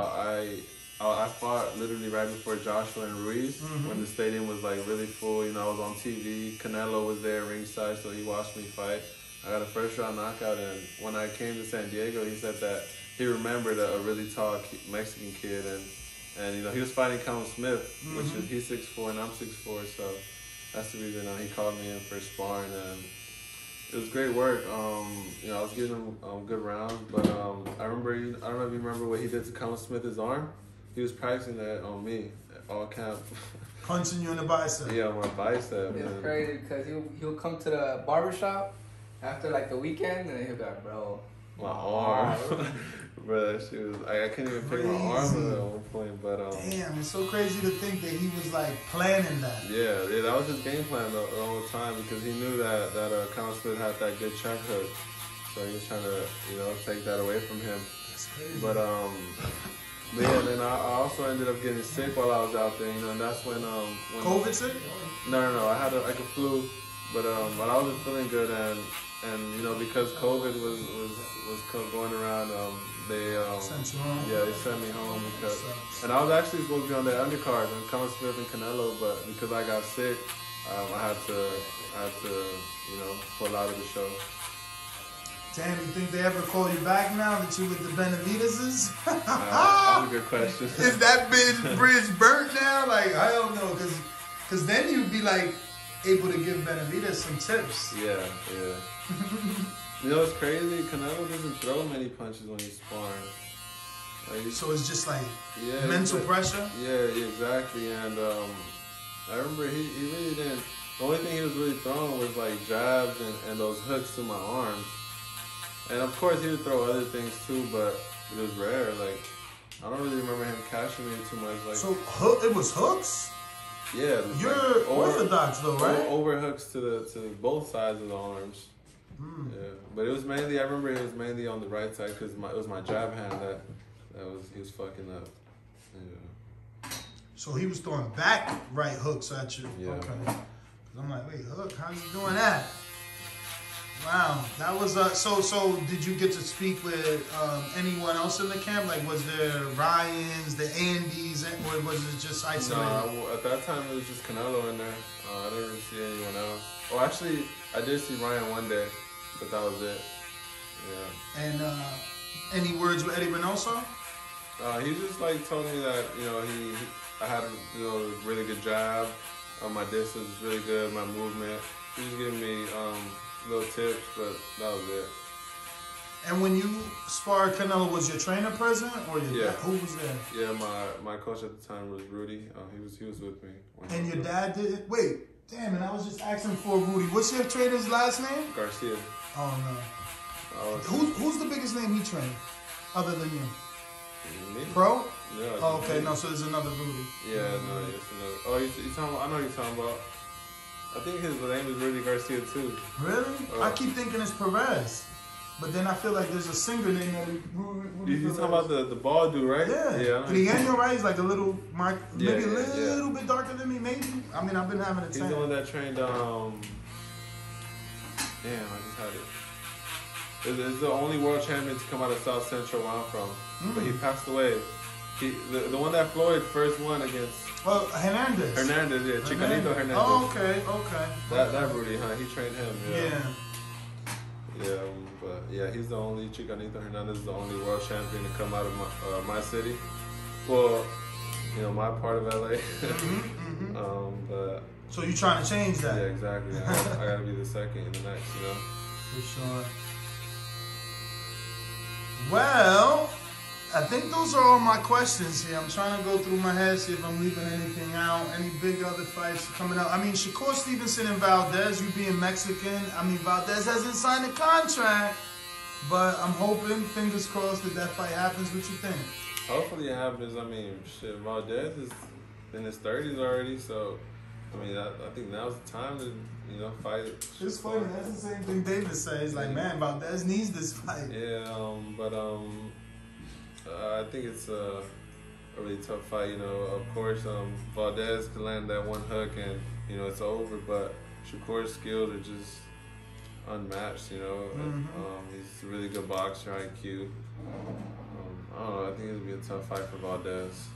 I fought literally right before Joshua and Ruiz when the stadium was like really full. I was on TV. Canelo was there ringside, so he watched me fight. I got a first round knockout, and when I came to San Diego, he said that he remembered a really tall Mexican kid, and he was fighting Callum Smith, which is he's 6'4" and I'm 6'4", so that's the reason he called me in for sparring, and it was great work. I was giving him good rounds, but I remember I don't know if you remember what he did to Callum Smith, his arm. He was practicing that on me all camp. Punching you in the bicep. Yeah, on my bicep. It's crazy because he'll come to the barbershop after like the weekend and he'll be like, bro, my arm. Bro, that shit was, I couldn't even pick my arm up at one point, but damn, it's so crazy to think that he was like planning that. Yeah, that was his game plan the whole time, because he knew that Callum Smith had that good check hook, so he was trying to take that away from him. That's crazy. But yeah, then I also ended up getting sick while I was out there, and that's when COVID sick? No, I had a flu, but I wasn't feeling good, and because COVID was going around, they sent you home. Yeah, they sent me home and I was actually supposed to be on that undercard on Callum Smith and Canelo, but because I got sick, I had to pull out of the show. Damn, you think they ever call you back now that you with the Benavidez's? That's a good question. Is that bridge burnt now? Like, I don't know, because then you'd be like able to give Benavidez some tips. Yeah. It's crazy. Canelo doesn't throw many punches when he's sparring. So it's just like mental pressure? Yeah, exactly. And I remember he really didn't. The only thing he was really throwing was like jabs and those hooks to my arms. And of course he would throw other things too, but it was rare. Like, I don't really remember him catching me too much. Like, so it was hooks? Yeah. You're orthodox though, right? Over hooks to both sides of the arms. Yeah, but it was mainly, I remember it was mainly on the right side because it was my jab hand that he was fucking up. Yeah. So he was throwing back right hooks at you. Yeah. Okay. I'm like, wait, hook? How you doing that? Wow, that was so. Did you get to speak with anyone else in the camp? Like, was there Ryans, the Andes, or was it just isolated? No, at that time it was just Canelo in there. I didn't really see anyone else. Oh, actually, I did see Ryan one day, but that was it. Yeah. And any words with Eddie Reynoso? He just like told me that I had a really good jab. My distance was really good. My movement. He was giving me little tips, but that was it. And when you sparred Canelo, was your trainer present or your dad? Who was there? Yeah, my coach at the time was Rudy. He was with me. And your dad did it? Wait, damn, and I was just asking for Rudy. What's your trainer's last name? Garcia. Oh no. Who's the biggest name he trained other than you? Me? Pro? Yeah. Oh, okay, no, so there's another Rudy. Yeah, no, it's another. Oh, you talking about? I know what you're talking about. I think his name is Rudy Garcia too. Really? I keep thinking it's Perez. But then I feel like there's a singer named Rudy You talking about the bald dude, right? Yeah. Yeah. Trienio, right? He's like a little, maybe a yeah, little bit darker than me, maybe. I mean, I've been having a He's time. the one that trained. Damn, I just had it. It's the only world champion to come out of South Central where I'm from, but he passed away. The one that Floyd first won against. Well, Hernandez, yeah, Chicanito Hernandez. Oh, okay. That Rudy, huh? He trained him. Yeah. Yeah, but yeah, he's the only Chicanito Hernandez is the only world champion to come out of my city. Well, my part of LA. But so you trying to change that? Yeah, exactly. I gotta be the second in the next, For sure. Well, I think those are all my questions here. I'm trying to go through my head, see if I'm leaving anything out. Any big other fights coming out? I mean, Shakur Stevenson and Valdez, you being Mexican. I mean, Valdez hasn't signed a contract, but I'm hoping, fingers crossed, that fight happens. What you think? Hopefully it happens. I mean, shit, Valdez is in his 30s already, so I mean, I think now's the time to fight. It's funny. That's the same thing David says. Like, man, Valdez needs this fight. Yeah, but I think it's a really tough fight. Of course, Valdez can land that one hook and it's over. But Shakur's skills are just unmatched. He's a really good boxer, IQ. I don't know. I think it'll be a tough fight for Valdez.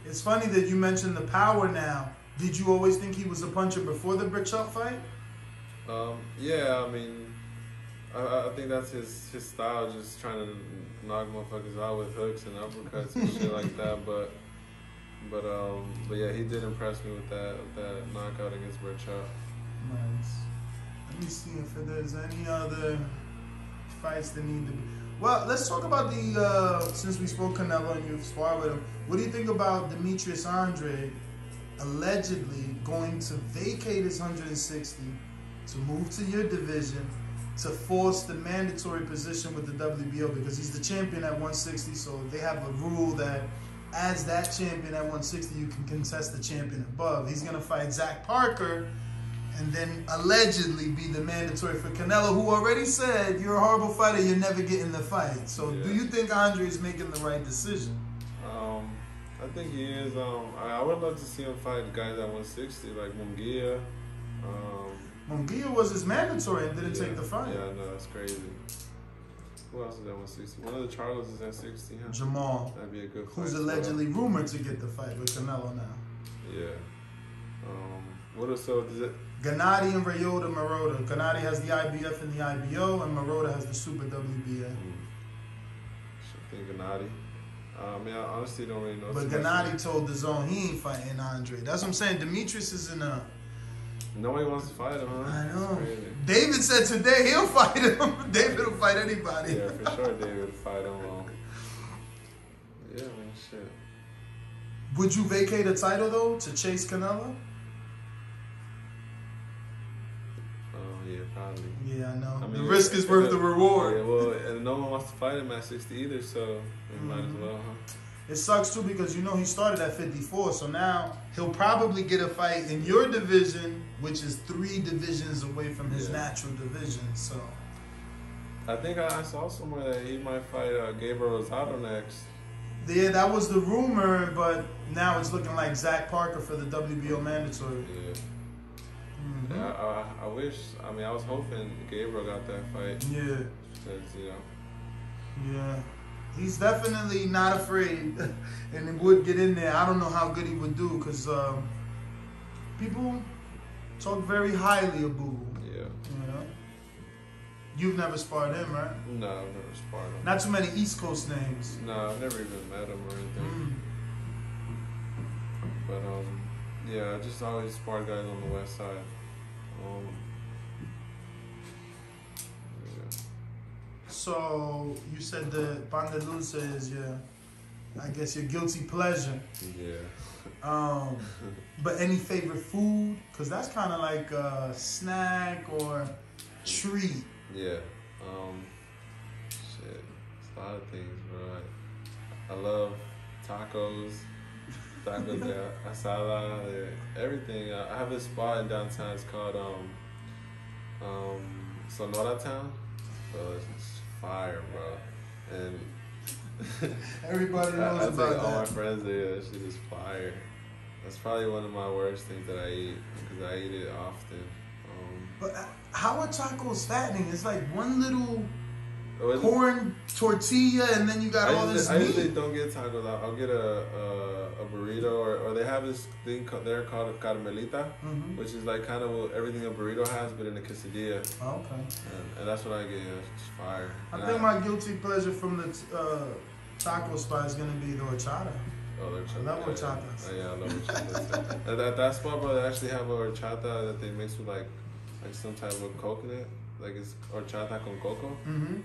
It's funny that you mentioned the power now. Did you always think he was a puncher before the Brichuk fight? Yeah, I mean, I think that's his style, just trying to knock motherfuckers out with hooks and uppercuts and shit like that. But yeah, he did impress me with that knockout against Brichuk. Nice. Let me see if there's any other fights that need to be. Well, let's talk about since we spoke Canelo and you've sparred with him, what do you think about Demetrius Andre allegedly going to vacate his 160 to move to your division to force the mandatory position with the WBO because he's the champion at 160, so they have a rule that as that champion at 160, you can contest the champion above. He's going to fight Zach Parker and then allegedly be the mandatory for Canelo, who already said, you're a horrible fighter, you're never getting the fight. So do you think Andre is making the right decision? I think he is. I would love to see him fight guys at 160, like Munguia. Munguia was his mandatory and didn't take the fight. Yeah, no, that's crazy. Who else is at 160? One of the Charlos is at 60, huh? Jamal. That'd be a good fight. Who's allegedly rumored to get the fight with Canelo now. Yeah. What else? So is it? Gennady and Ryota Marotta. Gennady has the IBF and the IBO, and Marotta has the Super WBA. I think Gennady. I mean, I honestly don't really know. But Gennady told DAZN he ain't fighting Andre. That's what I'm saying. Demetrius is in a... Nobody wants to fight him, huh? I know. David said today he'll fight him. David will fight anybody. Yeah, for sure David will fight him. Yeah, man, shit. Would you vacate a title, though, to chase Canelo? Yeah, probably. Yeah, I know. I mean, the risk is worth the reward. Yeah, well, and no one wants to fight him at 60 either, so we might as well, huh? It sucks, too, because, he started at 54, so now he'll probably get a fight in your division, which is 3 divisions away from his natural division, so... I think I saw somewhere that he might fight Gabriel Rosado next. Yeah, that was the rumor, but now it's looking like Zach Parker for the WBO mandatory. Yeah. Yeah, I wish. I mean, I was hoping Gabriel got that fight. Yeah. Because, Yeah. He's definitely not afraid and he would get in there. I don't know how good he would do because people talk very highly of Boo. Yeah. You've never sparred him, right? No, I've never sparred him. Not too many East Coast names. No, I've never even met him or anything. But yeah, I just always sparred guys on the West Side. Yeah. So you said the pan de dulce is I guess your guilty pleasure. Yeah. But any favorite food? Cause that's kind of like a snack or treat. Yeah. Shit. It's a lot of things, bro. I love tacos. Tacos de asada, everything. I have this spot in downtown. It's called Sonora Town. Bro, it's fire, bro. And everybody knows I about take all that. my friends there. That shit is fire. That's probably one of my worst things that I eat because I eat it often. But how are tacos fattening? It's like one little Oh, corn tortilla, and then you got all this I meat. usually don't get tacos. I'll get a burrito, or they have this thing they're called a caramelita, which is like kind of what everything a burrito has, but in a quesadilla. Oh, okay. And that's what I get. Yeah, it's fire. I think my guilty pleasure from the taco spot is gonna be the horchata. Oh, they're I love horchatas. Yeah, I love horchatas. At that spot, bro, they actually have a horchata that they mix with like some type of coconut. Like it's horchata con coco.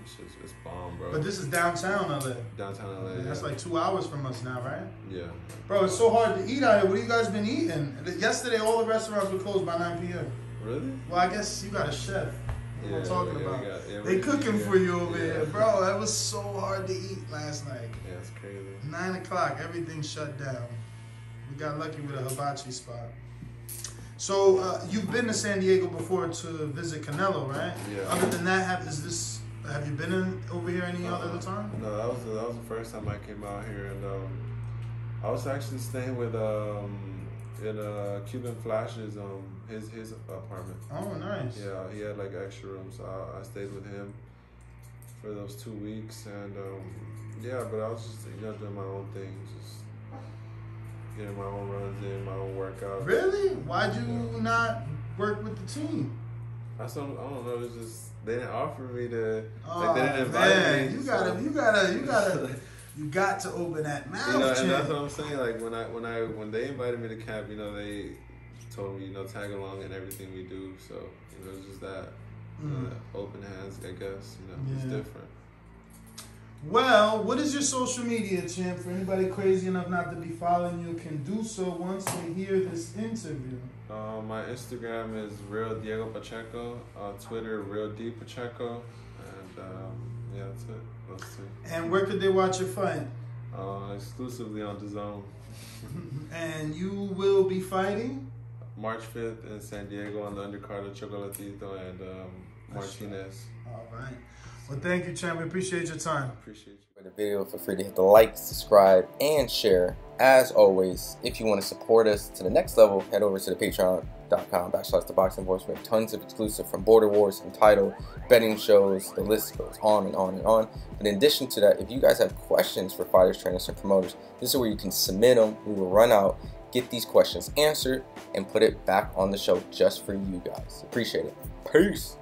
It's bomb, bro. But this is downtown LA. Downtown LA. Yeah, that's like 2 hours from us now, right? Yeah. Bro, it's so hard to eat out here. What have you guys been eating? Yesterday, all the restaurants were closed by 9 p.m. Really? Well, I guess you got a chef. What I'm talking about. They we cooking for you over here. Bro, that was so hard to eat last night. Yeah, it's crazy. 9 o'clock, everything shut down. We got lucky with a hibachi spot. So you've been to San Diego before to visit Canelo, right? Yeah. Other than that, have you been over here any other time? No, that was the first time I came out here, and I was actually staying with in Cuban Flash's his apartment. Oh, nice. Yeah, he had like extra rooms. So I stayed with him for those 2 weeks, and yeah, but I was just doing my own things, just getting my own runs in, my own workouts. Really? Why'd you not work with the team? I don't know. It's just they didn't offer me to. Oh, like they didn't invite me. You got to open that mouth. And that's what I'm saying. Like when they invited me to camp, they told me tag along in everything we do. So it's just that open hands. I guess it's different. Well, what is your social media, champ? For anybody crazy enough not to be following you, can do so once they hear this interview. My Instagram is Real Diego Pacheco. Twitter, Real D Pacheco. And yeah, that's it. Those two. And where could they watch your fight? Exclusively on Dazn. And you will be fighting? March 5th in San Diego on the undercard of Chocolatito and Martinez. All right. Well, thank you, champ. We appreciate your time. Appreciate you. For the video, feel free to hit the like, subscribe, and share. As always, if you want to support us to the next level, head over to the patreon.com/ThaBoxingVoice. We have tons of exclusive from Border Wars, Untitled, betting shows, the list goes on and on and on. But in addition to that, if you guys have questions for fighters, trainers, and promoters, this is where you can submit them. We will run out, get these questions answered, and put it back on the show just for you guys. Appreciate it. Peace.